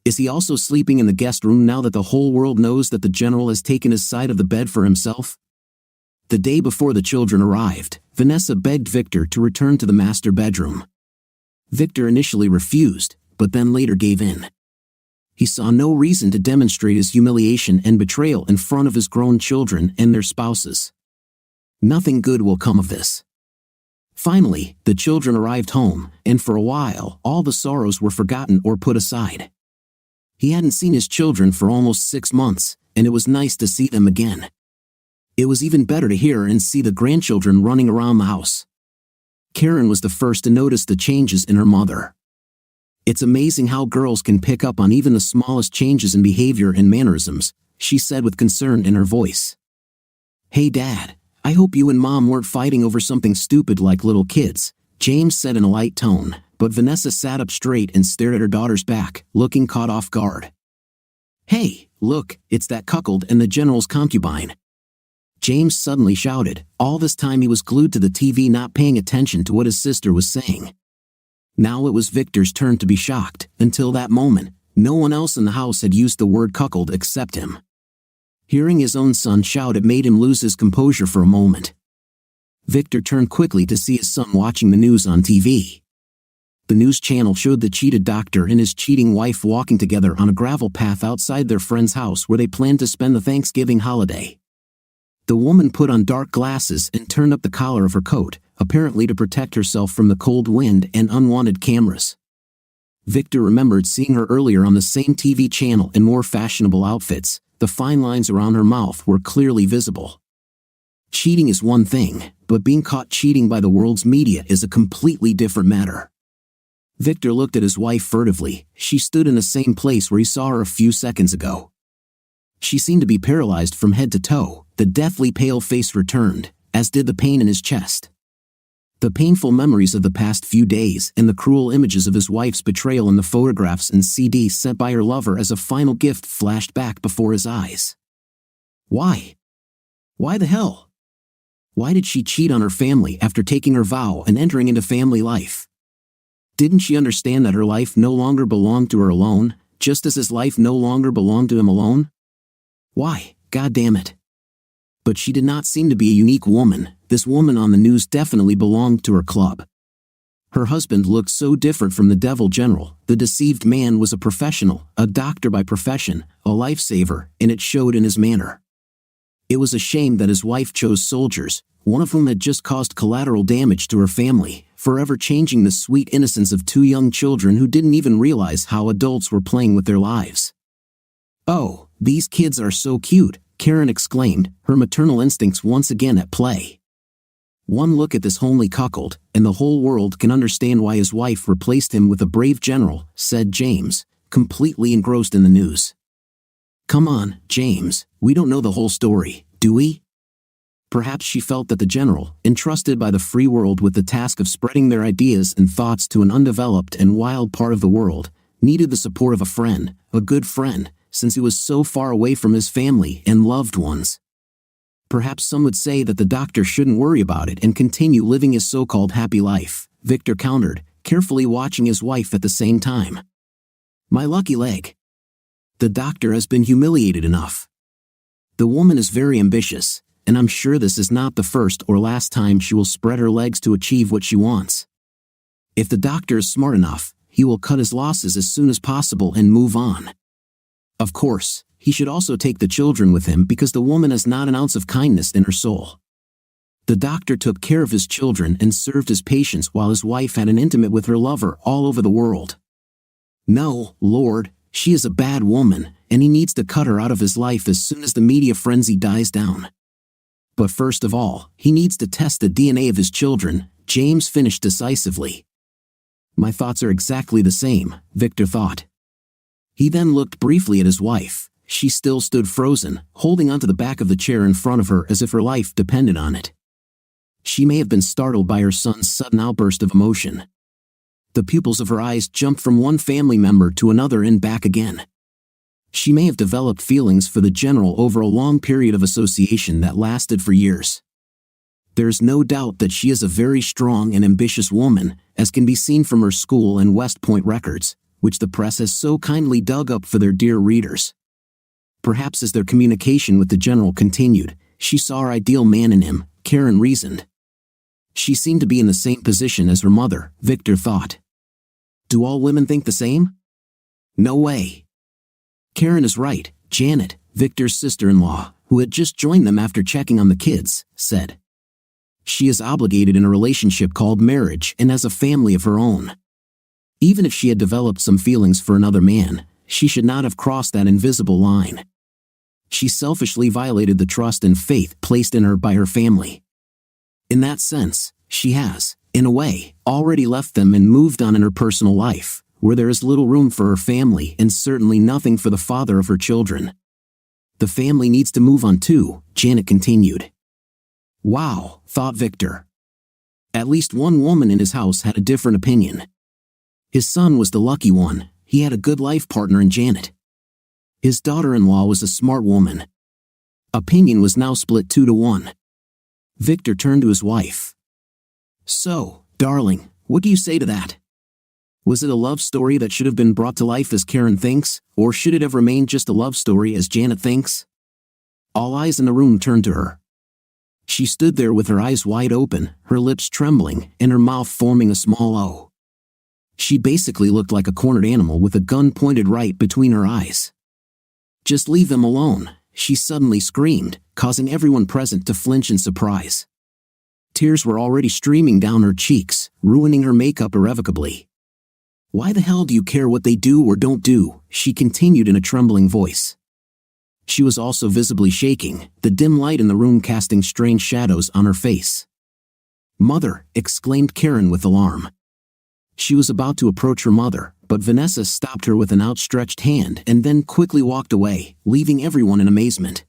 [SPEAKER 2] Is he also sleeping in the guest room now that the whole world knows that the general has taken his side of the bed for himself? The day before the children arrived, Vanessa begged Victor to return to the master bedroom. Victor initially refused, but then later gave in. He saw no reason to demonstrate his humiliation and betrayal in front of his grown children and their spouses. Nothing good will come of this. Finally, the children arrived home, and for a while, all the sorrows were forgotten or put aside. He hadn't seen his children for almost 6 months, and it was nice to see them again. It was even better to hear and see the grandchildren running around the house. Karen was the first to notice the changes in her mother. It's amazing how girls can pick up on even the smallest changes in behavior and mannerisms, she said with concern in her voice. Hey Dad, I hope you and Mom weren't fighting over something stupid like little kids, James said in a light tone, but Vanessa sat up straight and stared at her daughter's back, looking caught off guard. Hey, look, it's that cuckold and the general's concubine. James suddenly shouted. All this time he was glued to the TV, not paying attention to what his sister was saying. Now it was Victor's turn to be shocked. Until that moment, no one else in the house had used the word cuckold except him. Hearing his own son shout, it made him lose his composure for a moment. Victor turned quickly to see his son watching the news on TV. The news channel showed the cheated doctor and his cheating wife walking together on a gravel path outside their friend's house where they planned to spend the Thanksgiving holiday. The woman put on dark glasses and turned up the collar of her coat, apparently to protect herself from the cold wind and unwanted cameras. Victor remembered seeing her earlier on the same TV channel in more fashionable outfits. The fine lines around her mouth were clearly visible. Cheating is one thing, but being caught cheating by the world's media is a completely different matter. Victor looked at his wife furtively. She stood in the same place where he saw her a few seconds ago. She seemed to be paralyzed from head to toe. The deathly pale face returned, as did the pain in his chest. The painful memories of the past few days and the cruel images of his wife's betrayal in the photographs and CDs sent by her lover as a final gift flashed back before his eyes. Why? Why the hell? Why did she cheat on her family after taking her vow and entering into family life? Didn't she understand that her life no longer belonged to her alone, just as his life no longer belonged to him alone? Why, God damn it. But she did not seem to be a unique woman. This woman on the news definitely belonged to her club. Her husband looked so different from the devil general. The deceived man was a professional, a doctor by profession, a lifesaver, and it showed in his manner. It was a shame that his wife chose soldiers, one of whom had just caused collateral damage to her family, forever changing the sweet innocence of 2 young children who didn't even realize how adults were playing with their lives. Oh, these kids are so cute, Karen exclaimed, her maternal instincts once again at play. One look at this homely cuckold, and the whole world can understand why his wife replaced him with a brave general, said James, completely engrossed in the news. Come on, James, we don't know the whole story, do we? Perhaps she felt that the general, entrusted by the free world with the task of spreading their ideas and thoughts to an undeveloped and wild part of the world, needed the support of a friend, a good friend, since he was so far away from his family and loved ones. Perhaps some would say that the doctor shouldn't worry about it and continue living his so-called happy life, Victor countered, carefully watching his wife at the same time. My lucky leg. The doctor has been humiliated enough. The woman is very ambitious, and I'm sure this is not the first or last time she will spread her legs to achieve what she wants. If the doctor is smart enough, he will cut his losses as soon as possible and move on. Of course, he should also take the children with him because the woman has not an ounce of kindness in her soul. The doctor took care of his children and served his patients while his wife had an intimate with her lover all over the world. No, Lord, she is a bad woman, and he needs to cut her out of his life as soon as the media frenzy dies down. But first of all, he needs to test the DNA of his children, James finished decisively. My thoughts are exactly the same, Victor thought. He then looked briefly at his wife. She still stood frozen, holding onto the back of the chair in front of her as if her life depended on it. She may have been startled by her son's sudden outburst of emotion. The pupils of her eyes jumped from one family member to another and back again. She may have developed feelings for the general over a long period of association that lasted for years. There's no doubt that she is a very strong and ambitious woman, as can be seen from her school and West Point records, which the press has so kindly dug up for their dear readers. Perhaps as their communication with the general continued, she saw her ideal man in him, Karen reasoned. She seemed to be in the same position as her mother, Victor thought. Do all women think the same? No way. Karen is right, Janet, Victor's sister-in-law, who had just joined them after checking on the kids, said. She is obligated in a relationship called marriage and has a family of her own. Even if she had developed some feelings for another man, she should not have crossed that invisible line. She selfishly violated the trust and faith placed in her by her family. In that sense, she has, in a way, already left them and moved on in her personal life, where there is little room for her family and certainly nothing for the father of her children. The family needs to move on too, Janet continued. Wow, thought Victor. At least one woman in his house had a different opinion. His son was the lucky one, he had a good life partner in Janet. His daughter-in-law was a smart woman. Opinion was now split 2-1. Victor turned to his wife. So, darling, what do you say to that? Was it a love story that should have been brought to life as Karen thinks, or should it have remained just a love story as Janet thinks? All eyes in the room turned to her. She stood there with her eyes wide open, her lips trembling, and her mouth forming a small O. She basically looked like a cornered animal with a gun pointed right between her eyes. Just leave them alone, she suddenly screamed, causing everyone present to flinch in surprise. Tears were already streaming down her cheeks, ruining her makeup irrevocably. Why the hell do you care what they do or don't do? She continued in a trembling voice. She was also visibly shaking, the dim light in the room casting strange shadows on her face. Mother, exclaimed Karen with alarm. She was about to approach her mother, but Vanessa stopped her with an outstretched hand and then quickly walked away, leaving everyone in amazement.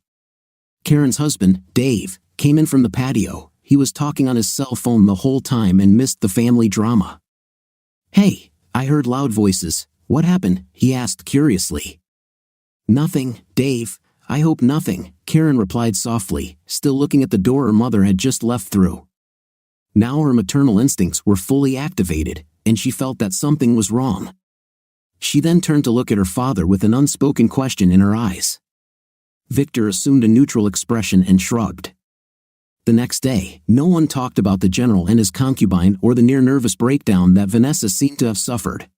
[SPEAKER 2] Karen's husband, Dave, came in from the patio. He was talking on his cell phone the whole time and missed the family drama. Hey, I heard loud voices. What happened? He asked curiously. Nothing, Dave. I hope nothing, Karen replied softly, still looking at the door her mother had just left through. Now her maternal instincts were fully activated, and she felt that something was wrong. She then turned to look at her father with an unspoken question in her eyes. Victor assumed a neutral expression and shrugged. The next day, no one talked about the general and his concubine or the near-nervous breakdown that Vanessa seemed to have suffered.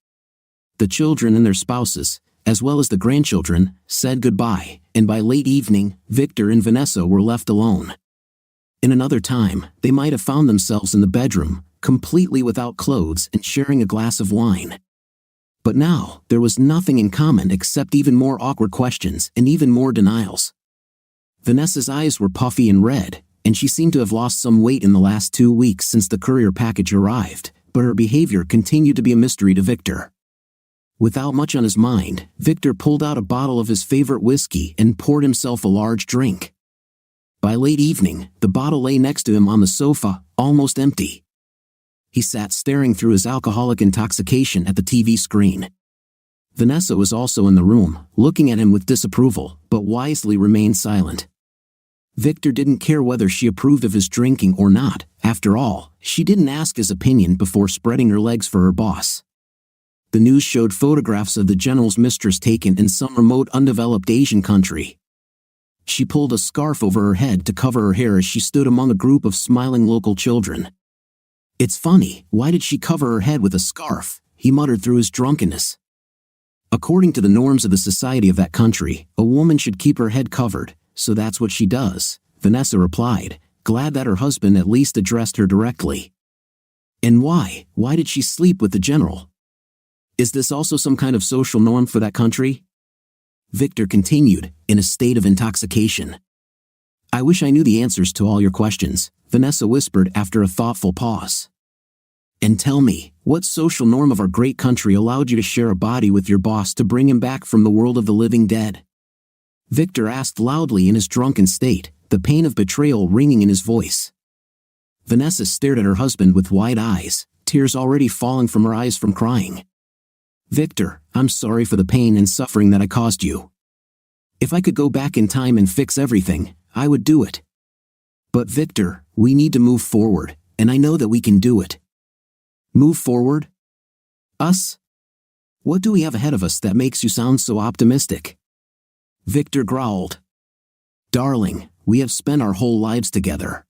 [SPEAKER 2] The children and their spouses, as well as the grandchildren, said goodbye, and by late evening, Victor and Vanessa were left alone. In another time, they might have found themselves in the bedroom, completely without clothes and sharing a glass of wine. But now, there was nothing in common except even more awkward questions and even more denials. Vanessa's eyes were puffy and red, and she seemed to have lost some weight in the last 2 weeks since the courier package arrived, but her behavior continued to be a mystery to Victor. Without much on his mind, Victor pulled out a bottle of his favorite whiskey and poured himself a large drink. By late evening, the bottle lay next to him on the sofa, almost empty. He sat staring through his alcoholic intoxication at the TV screen. Vanessa was also in the room, looking at him with disapproval, but wisely remained silent. Victor didn't care whether she approved of his drinking or not. After all, she didn't ask his opinion before spreading her legs for her boss. The news showed photographs of the general's mistress taken in some remote undeveloped Asian country. She pulled a scarf over her head to cover her hair as she stood among a group of smiling local children. "It's funny, why did she cover her head with a scarf?" he muttered through his drunkenness. According to the norms of the society of that country, a woman should keep her head covered, so that's what she does, Vanessa replied, glad that her husband at least addressed her directly. "And why? Why did she sleep with the general? Is this also some kind of social norm for that country?" Victor continued, in a state of intoxication. "I wish I knew the answers to all your questions," Vanessa whispered after a thoughtful pause. "And tell me, what social norm of our great country allowed you to share a body with your boss to bring him back from the world of the living dead?" Victor asked loudly in his drunken state, the pain of betrayal ringing in his voice. Vanessa stared at her husband with wide eyes, tears already falling from her eyes from crying. "Victor, I'm sorry for the pain and suffering that I caused you. If I could go back in time and fix everything, I would do it. But Victor, we need to move forward, and I know that we can do it." "Move forward? Us? What do we have ahead of us that makes you sound so optimistic?" Victor growled. "Darling, we have spent our whole lives together.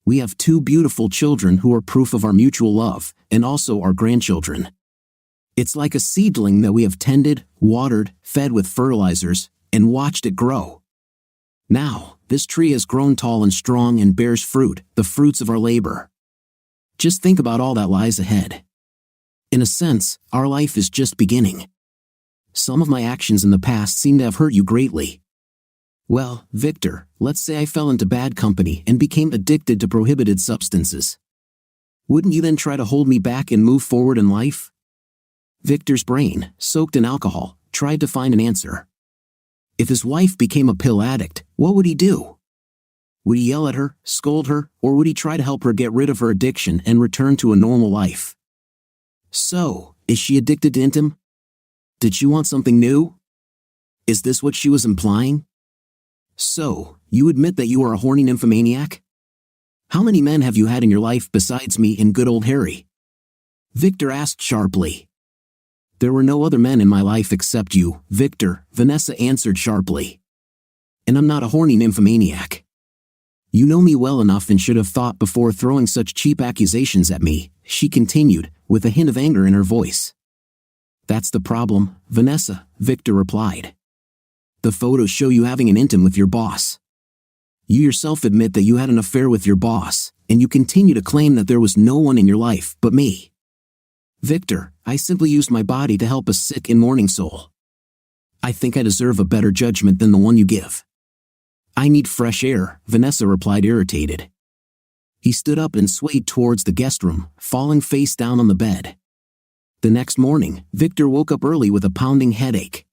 [SPEAKER 2] We have 2 beautiful children who are proof of our mutual love, and also our grandchildren. It's like a seedling that we have tended, watered, fed with fertilizers, and watched it grow. Now, this tree has grown tall and strong and bears fruit, the fruits of our labor. Just think about all that lies ahead. In a sense, our life is just beginning. Some of my actions in the past seem to have hurt you greatly. Well, Victor, let's say I fell into bad company and became addicted to prohibited substances. Wouldn't you then try to hold me back and move forward in life?" Victor's brain, soaked in alcohol, tried to find an answer. If his wife became a pill addict, what would he do? Would he yell at her, scold her, or would he try to help her get rid of her addiction and return to a normal life? So, is she addicted to him? Did she want something new? Is this what she was implying? So, you admit that you are a horny nymphomaniac? How many men have you had in your life besides me and good old Harry? Victor asked sharply. There were no other men in my life except you, Victor, Vanessa answered sharply. And I'm not a horny nymphomaniac. You know me well enough and should have thought before throwing such cheap accusations at me, she continued, with a hint of anger in her voice. That's the problem, Vanessa, Victor replied. The photos show you having an intim with your boss. You yourself admit that you had an affair with your boss, and you continue to claim that there was no one in your life but me. Victor, I simply used my body to help a sick and mourning soul. I think I deserve a better judgment than the one you give. I need fresh air, Vanessa replied irritated. He stood up and swayed towards the guest room, falling face down on the bed. The next morning, Victor woke up early with a pounding headache.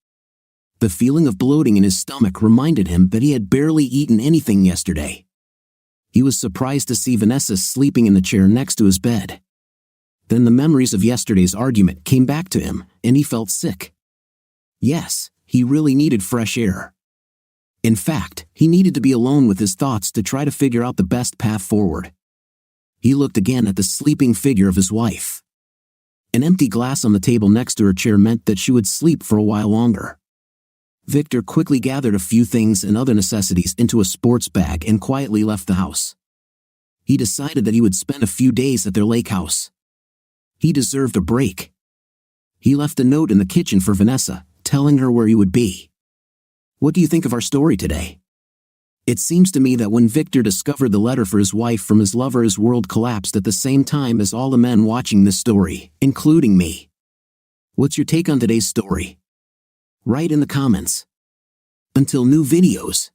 [SPEAKER 2] The feeling of bloating in his stomach reminded him that he had barely eaten anything yesterday. He was surprised to see Vanessa sleeping in the chair next to his bed. Then the memories of yesterday's argument came back to him, and he felt sick. Yes, he really needed fresh air. In fact, he needed to be alone with his thoughts to try to figure out the best path forward. He looked again at the sleeping figure of his wife. An empty glass on the table next to her chair meant that she would sleep for a while longer. Victor quickly gathered a few things and other necessities into a sports bag and quietly left the house. He decided that he would spend a few days at their lake house. He deserved a break. He left a note in the kitchen for Vanessa, telling her where he would be. What do you think of our story today? It seems to me that when Victor discovered the letter for his wife from his lover, his world collapsed at the same time as all the men watching this story, including me. What's your take on today's story? Write in the comments. Until new videos.